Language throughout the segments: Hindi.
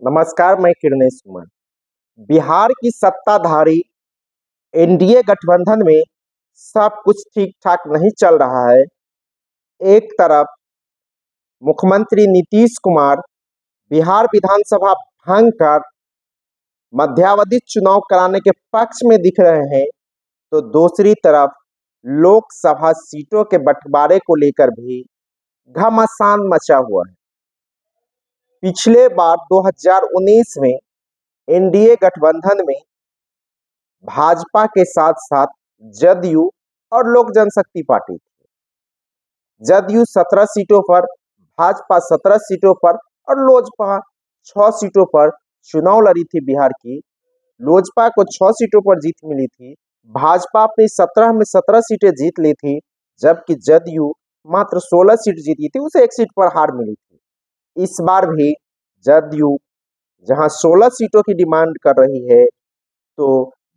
नमस्कार, मैं किरणेश कुमार। बिहार की सत्ताधारी एनडीए गठबंधन में सब कुछ ठीक-ठाक नहीं चल रहा है। एक तरफ मुख्यमंत्री नीतीश कुमार बिहार विधानसभा भंग कर मध्यावधि चुनाव कराने के पक्ष में दिख रहे हैं, तो दूसरी तरफ लोकसभा सीटों के बंटवारे को लेकर भी घमासान मचा हुआ है। पिछले बार 2019 में एनडीए गठबंधन में भाजपा के साथ-साथ जदयू और लोक जनशक्ति पार्टी थी। जदयू 17 सीटों पर, भाजपा 17 सीटों पर और लोजपा 6 सीटों पर चुनाव लड़ी थी बिहार की। लोजपा को 6 सीटों पर जीत मिली थी। भाजपा अपनी 17 में 17 सीटें जीत ली थी, जबकि जदयू मात्र 16 सीट जीती थी, उसे 1 सीट पर हार मिली थी। इस बार भी जदयू जहां 16 सीटों की डिमांड कर रही है, तो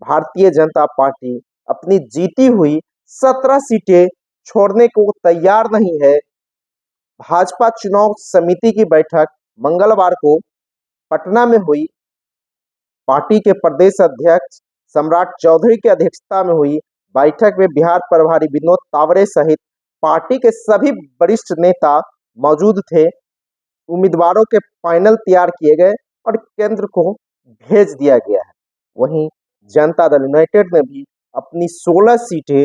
भारतीय जनता पार्टी अपनी जीती हुई 17 सीटें छोड़ने को तैयार नहीं है। भाजपा चुनाव समिति की बैठक मंगलवार को पटना में हुई। पार्टी के प्रदेश अध्यक्ष सम्राट चौधरी की अध्यक्षता में हुई बैठक में बिहार प्रभारी विनोद तावड़े सहित पार्टी के सभी वरिष्ठ नेता मौजूद थे। उम्मीदवारों के पैनल तैयार किए गए और केंद्र को भेज दिया गया है। वहीं जनता दल यूनाइटेड ने भी अपनी 16 सीटें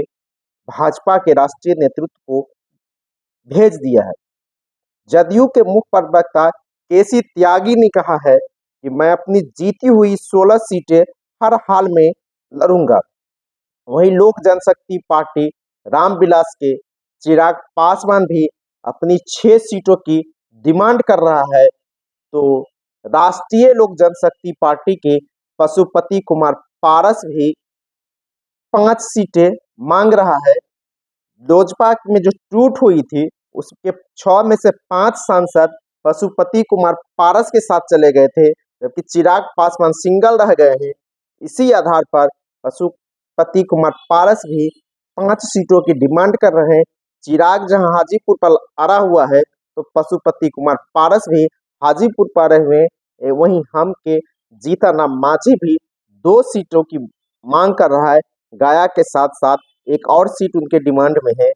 भाजपा के राष्ट्रीय नेतृत्व को भेज दिया है। जदयू के मुख्य प्रवक्ता केसी त्यागी ने कहा है कि मैं अपनी जीती हुई 16 सीटें हर हाल में लड़ूंगा। वहीं लोक जनशक्ति पार्टी रामविलास के चिराग पासवान भी अपनी 6 सीटों की डिमांड कर रहा है, तो राष्ट्रीय लोक जनशक्ति पार्टी के पशुपति कुमार पारस भी 5 सीटें मांग रहा है। लोजपा में जो टूट हुई थी, उसके 6 में से 5 सांसद पशुपति कुमार पारस के साथ चले गए थे, जबकि चिराग पासवान सिंगल रह गए हैं। इसी आधार पर पशुपति कुमार पारस भी 5 सीटों की डिमांड कर रहे हैं। चिराग जहां हाजीपुर पर अड़ा हुआ है, तो पशुपति कुमार पारस भी हाजीपुर पर रहे हुए हैं। वहीं हम के जीतनराम मांझी भी 2 सीटों की मांग कर रहा है। गया के साथ साथ एक और सीट उनके डिमांड में है।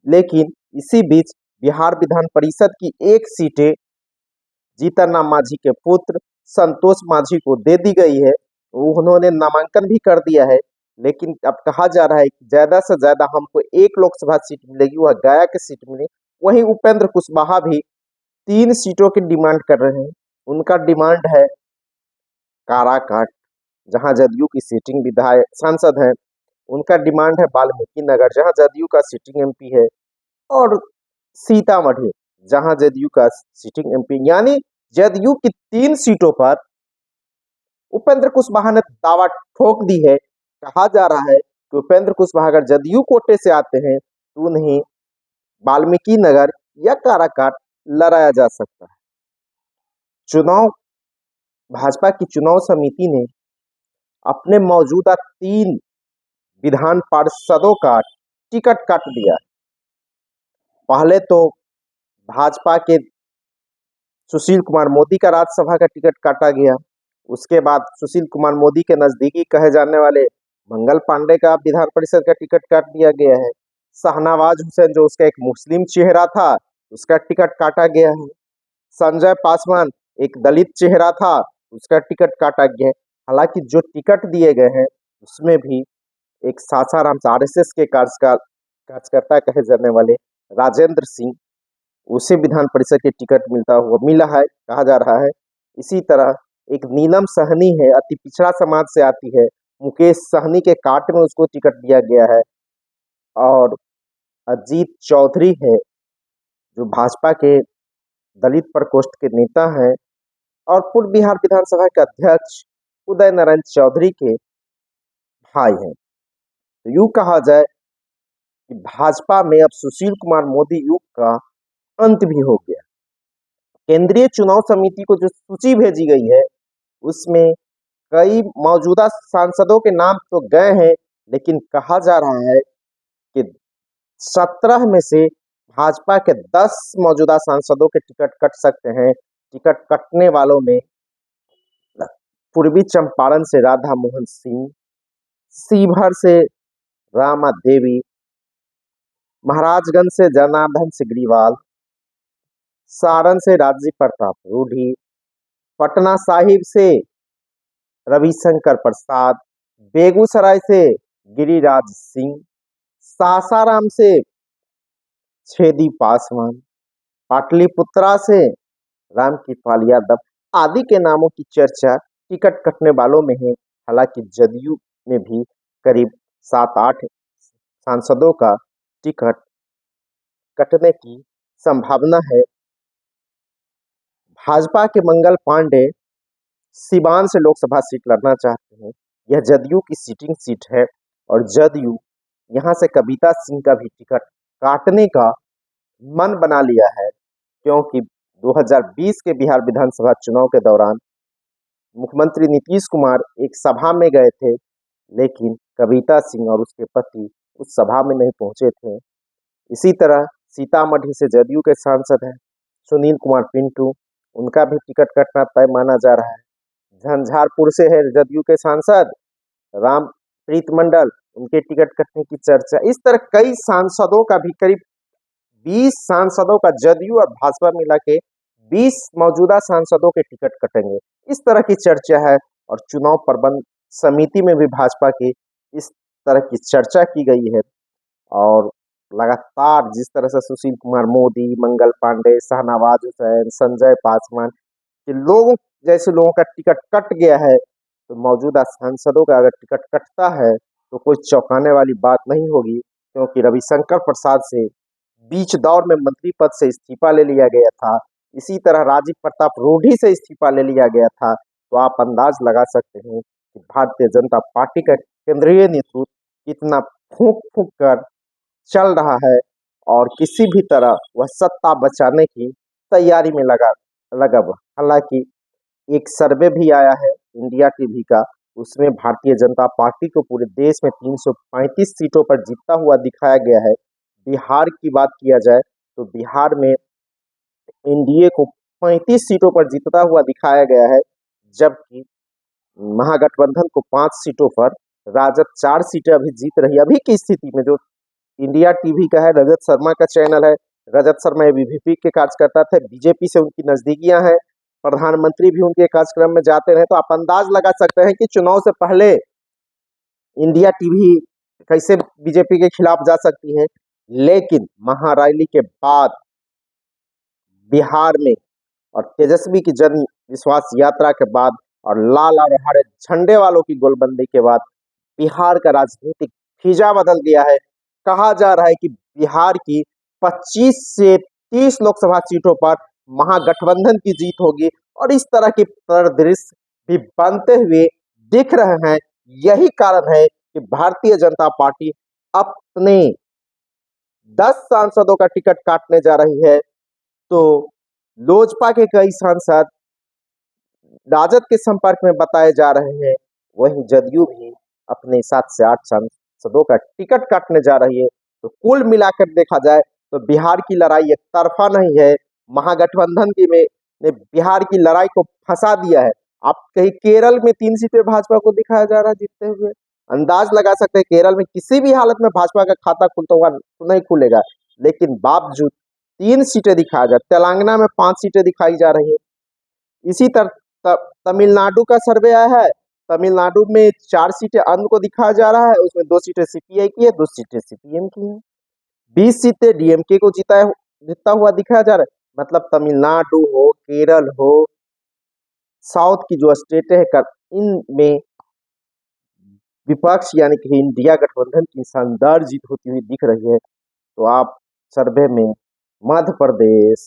लेकिन इसी बीच बिहार विधान परिषद की 1 सीटें जीतनराम मांझी के पुत्र संतोष मांझी को दे दी गई है। उन्होंने नामांकन भी कर दिया है, लेकिन अब कहा जा रहा है कि ज्यादा से ज्यादा हमको 1 लोकसभा सीट मिलेगी, वह गया की सीट मिली। वहीं उपेंद्र कुशवाहा भी 3 सीटों की डिमांड कर रहे हैं। उनका डिमांड है काराकाट, जहां जदयू की सिटिंग विधायक सांसद है। उनका डिमांड है वाल्मीकि नगर, जहां जदयू का सिटिंग एमपी है, और सीतामढ़ी, जहां जदयू का सिटिंग एमपी। यानी जदयू की 3 सीटों पर उपेंद्र कुशवाहा ने दावा ठोक दी है। कहा जा रहा है कि उपेंद्र कुशवाहा अगर जदयू कोटे से आते हैं, तो उन्हें वाल्मीकि नगर या काराकाट लड़ाया जा सकता है। चुनाव भाजपा की चुनाव समिति ने अपने मौजूदा 3 विधान पार्षदों का टिकट काट दिया। पहले तो भाजपा के सुशील कुमार मोदी का राज्यसभा का टिकट काटा गया। उसके बाद सुशील कुमार मोदी के नजदीकी कहे जाने वाले मंगल पांडे का विधान परिषद का टिकट काट दिया गया है। शाहनवाज हुसैन, जो उसका एक मुस्लिम चेहरा था, उसका टिकट काटा गया है। संजय पासवान, एक दलित चेहरा था, उसका टिकट काटा गया है। हालांकि जो टिकट दिए गए हैं, उसमें भी एक सासाराम से आरएसएस के कार्यकर्ता कहे जाने वाले राजेंद्र सिंह, उसे विधान परिषद के टिकट मिला है, कहा जा रहा है। इसी तरह एक नीलम सहनी है, अति पिछड़ा समाज से आती है, मुकेश सहनी के काट में उसको टिकट दिया गया है। और अजीत चौधरी है, जो भाजपा के दलित प्रकोष्ठ के नेता हैं और पूर्व बिहार विधानसभा के अध्यक्ष उदय नारायण चौधरी के भाई हैं। तो यूं कहा जाए कि भाजपा में अब सुशील कुमार मोदी युग का अंत भी हो गया। केंद्रीय चुनाव समिति को जो सूची भेजी गई है, उसमें कई मौजूदा सांसदों के नाम तो गए हैं, लेकिन कहा जा रहा है कि 17 में से भाजपा के 10 मौजूदा सांसदों के टिकट कट सकते हैं। टिकट कटने वालों में पूर्वी चंपारण से राधा मोहन सिंह, शिवहर से रामा देवी, महाराजगंज से जनार्दन सिग्रीवाल, सारण से राजीव प्रताप रूढ़ी, पटना साहिब से रविशंकर प्रसाद, बेगूसराय से गिरिराज सिंह, सासाराम से छेदी पासवान, पाटलिपुत्रा से रामकृपाल यादव आदि के नामों की चर्चा टिकट कटने वालों में है। हालांकि जदयू में भी करीब 7-8 सांसदों का टिकट कटने की संभावना है। भाजपा के मंगल पांडे सिवान से लोकसभा सीट लड़ना चाहते हैं। यह जदयू की सीटिंग सीट है और जदयू यहां से कविता सिंह का भी टिकट काटने का मन बना लिया है, क्योंकि 2020 के बिहार विधानसभा चुनाव के दौरान मुख्यमंत्री नीतीश कुमार एक सभा में गए थे, लेकिन कविता सिंह और उसके पति उस सभा में नहीं पहुंचे थे। इसी तरह सीतामढ़ी से जदयू के सांसद हैं सुनील कुमार पिंटू, उनका भी टिकट कटना तय माना जा रहा है। झंझारपुर से है जदयू के सांसद रामप्रीत मंडल, उनके टिकट कटने की चर्चा। इस तरह कई सांसदों का भी करीब 20 सांसदों का जदयू और भाजपा मिला के 20 मौजूदा सांसदों के टिकट कटेंगे, इस तरह की चर्चा है। और चुनाव प्रबंध समिति में भी भाजपा की इस तरह की चर्चा की गई है और लगातार जिस तरह से सुशील कुमार मोदी, मंगल पांडे, शाहनवाज हुसैन, संजय पासवान के लोगों जैसे लोगों का टिकट कट गया है, तो मौजूदा सांसदों का अगर टिकट कटता है तो कोई चौंकाने वाली बात नहीं होगी, क्योंकि रविशंकर प्रसाद से बीच दौर में मंत्री पद से इस्तीफा ले लिया गया था। इसी तरह राजीव प्रताप रूढ़ी से इस्तीफा ले लिया गया था। तो आप अंदाज लगा सकते हैं कि भारतीय जनता पार्टी का केंद्रीय नेतृत्व कितना फूंक फूंक कर चल रहा है और किसी भी तरह वह सत्ता बचाने की तैयारी में लगा हुआ। हालांकि एक सर्वे भी आया है इंडिया टीवी का, उसमें भारतीय जनता पार्टी को पूरे देश में 335 सीटों पर जीतता हुआ दिखाया गया है। बिहार की बात किया जाए तो बिहार में एनडीए को 35 सीटों पर जीतता हुआ दिखाया गया है, जबकि महागठबंधन को 5 सीटों पर, राजद 4 सीटें अभी जीत रही है। अभी की स्थिति में जो इंडिया टीवी का है, रजत शर्मा का चैनल है, रजत शर्मा एबीवीपी के कार्यकर्ता थे, बीजेपी से उनकी नजदीकियां हैं, प्रधानमंत्री भी उनके कार्यक्रम में जाते रहे। तो आप अंदाज लगा सकते हैं कि चुनाव से पहले इंडिया टीवी कैसे बीजेपी के खिलाफ जा सकती है। लेकिन महारैली के बाद बिहार में और तेजस्वी की जन विश्वास यात्रा के बाद और लाल और हरे झंडे वालों की गोलबंदी के बाद बिहार का राजनीतिक फिजा बदल गया है। कहा जा रहा है कि बिहार की 25 से 30 लोकसभा सीटों पर महागठबंधन की जीत होगी और इस तरह के परिदृश्य भी बनते हुए दिख रहे हैं। यही कारण है कि भारतीय जनता पार्टी अपने 10 सांसदों का टिकट काटने जा रही है। तो लोजपा के कई सांसद राजद के संपर्क में बताए जा रहे हैं, वहीं जदयू भी अपने 7 से 8 सांसदों का टिकट काटने जा रही है। तो कुल मिलाकर देखा जाए तो बिहार की लड़ाई एक तरफा नहीं है। महागठबंधन की में ने बिहार की लड़ाई को फंसा दिया है। आप कहीं केरल में 3 सीटें भाजपा को दिखाया जा रहा है जीतते हुए, अंदाज लगा सकते हैं केरल में किसी भी हालत में भाजपा का खाता खुलता हुआ तो नहीं खुलेगा, लेकिन बावजूद 3 सीटें दिखाया जा, तेलंगाना में 5 सीटें दिखाई जा रही है। इसी तरह तमिलनाडु का सर्वे आया है, तमिलनाडु में 4 सीटें अन्य को दिखाया जा रहा है, उसमें 2 सीटें सीपीआई की है, 2 सीटें सीपीएम की है, 20 सीटें डीएमके को जीतता हुआ दिखाया जा रहा है। मतलब तमिलनाडु हो, केरल हो, साउथ की जो स्टेटें हैं इनमें विपक्ष यानी कि इंडिया गठबंधन की शानदार जीत होती हुई दिख रही है। तो आप सर्वे में मध्य प्रदेश,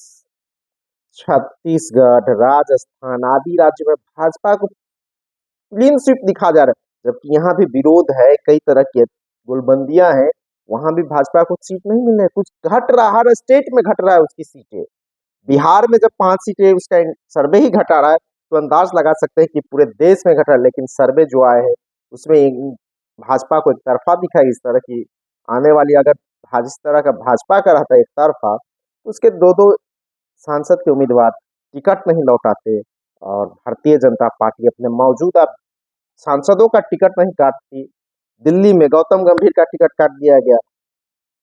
छत्तीसगढ़, राजस्थान आदि राज्यों में भाजपा को क्लीन स्वीप दिखा जा रहा है, जबकि यहाँ भी विरोध है, कई तरह की गोलबंदियां हैं, वहां भी भाजपा को सीट नहीं मिल रही है, कुछ घट रहा, हर स्टेट में घट रहा है उसकी सीटें। बिहार में जब 5 सीटें उसका सर्वे ही घटा रहा है, तो अंदाज लगा सकते हैं कि पूरे देश में घटा। लेकिन सर्वे जो आए हैं उसमें भाजपा को एक तरफा दिखाई, इस तरह की आने वाली अगर इस तरह का भाजपा का रहता है एक तरफा, तो उसके 2-2 सांसद के उम्मीदवार टिकट नहीं लौटाते और भारतीय जनता पार्टी अपने मौजूदा सांसदों का टिकट नहीं काटती। दिल्ली में गौतम गंभीर का टिकट काट दिया गया।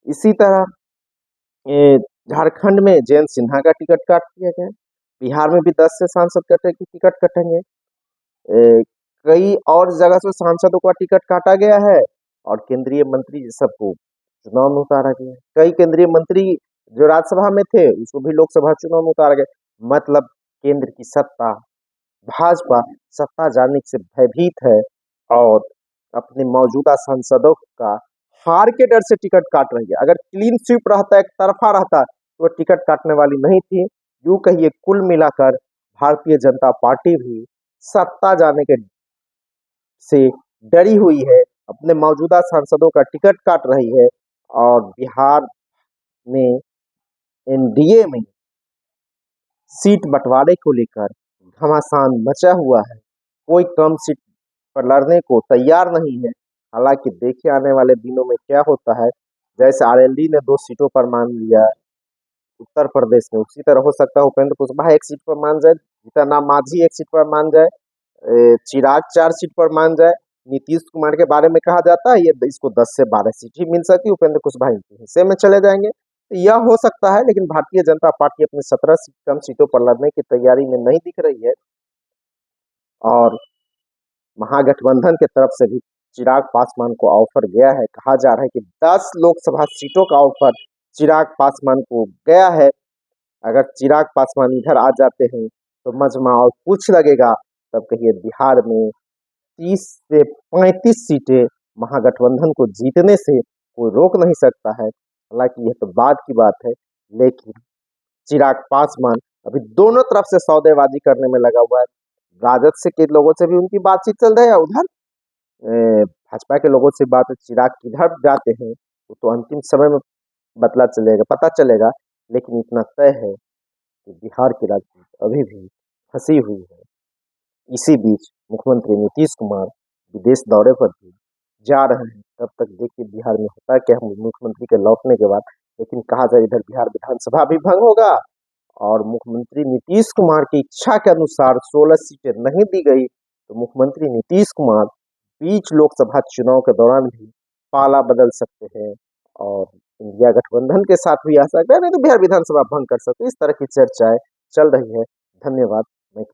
इसी तरह ये झारखंड में जयंत सिन्हा का टिकट काट दिया गया। बिहार में भी 10 से सांसद कटे की टिकट कटेंगे। कई और जगह से सांसदों का टिकट काटा गया है और केंद्रीय मंत्री सबको चुनाव में उतारा गया है। कई केंद्रीय मंत्री जो राज्यसभा में थे उसको भी लोकसभा चुनाव में उतारा गया। मतलब केंद्र की सत्ता, भाजपा सत्ता जाने से भयभीत है और अपने मौजूदा सांसदों का हार के डर से टिकट काट रही है। अगर क्लीन स्वीप रहता, एक तरफा रहता, तो टिकट काटने वाली नहीं थी। यूं कहिए कुल मिलाकर भारतीय जनता पार्टी भी सत्ता जाने के से डरी हुई है, अपने मौजूदा सांसदों का टिकट काट रही है और बिहार में एनडीए में सीट बंटवारे को लेकर घमासान मचा हुआ है। कोई कम सीट पर लड़ने को तैयार नहीं है। हालांकि देखिए आने वाले दिनों में क्या होता है। जैसे आरएलडी ने 2 सीटों पर मान लिया उत्तर प्रदेश में, उसी तरह हो सकता है उपेंद्र कुशवाहा 1 सीट पर मान जाए, जीतन मांझी 1 सीट पर मान जाए, चिराग 4 सीट पर मान जाए। नीतीश कुमार के बारे में कहा जाता है ये इसको 10 से 12 सीट ही मिल सकती है, उपेंद्र कुशवाहा इनके हिस्से में चले जाएंगे। तो यह हो सकता है, लेकिन भारतीय जनता पार्टी अपनी 17 कम सीटों पर लड़ने की तैयारी में नहीं दिख रही है और महागठबंधन की तरफ से भी चिराग पासवान को ऑफर गया है। कहा जा रहा है कि 10 लोकसभा सीटों का ऑफर चिराग पासवान को गया है। अगर चिराग पासवान इधर आ जाते हैं तो मजमा और कुछ लगेगा। तब कहिए बिहार में 30 से 35 सीटें महागठबंधन को जीतने से कोई रोक नहीं सकता है। हालांकि यह तो बाद की बात है, लेकिन चिराग पासवान अभी दोनों तरफ से सौदेबाजी करने में लगा हुआ है। राजद से के लोगों से भी उनकी बातचीत चल रही है, उधर भाजपा के लोगों से बात, चिराग किधर जाते हैं वो तो अंतिम समय में पता चलेगा। लेकिन इतना तय है कि बिहार की राजनीति अभी भी फंसी हुई है। इसी बीच मुख्यमंत्री नीतीश कुमार विदेश दौरे पर भी जा रहे हैं। तब तक देखिए बिहार में होता क्या है मुख्यमंत्री के लौटने के बाद। लेकिन कहा जाए इधर बिहार विधानसभा भी भंग होगा और मुख्यमंत्री नीतीश कुमार की इच्छा के अनुसार 16 सीटें नहीं दी गई तो मुख्यमंत्री नीतीश कुमार बीच लोकसभा चुनाव के दौरान भी पाला बदल सकते हैं और इंडिया गठबंधन के साथ भी आ सकता है, नहीं तो बिहार विधानसभा भंग कर सकते हैं। इस तरह की चर्चाएं चल रही है। धन्यवाद। मैं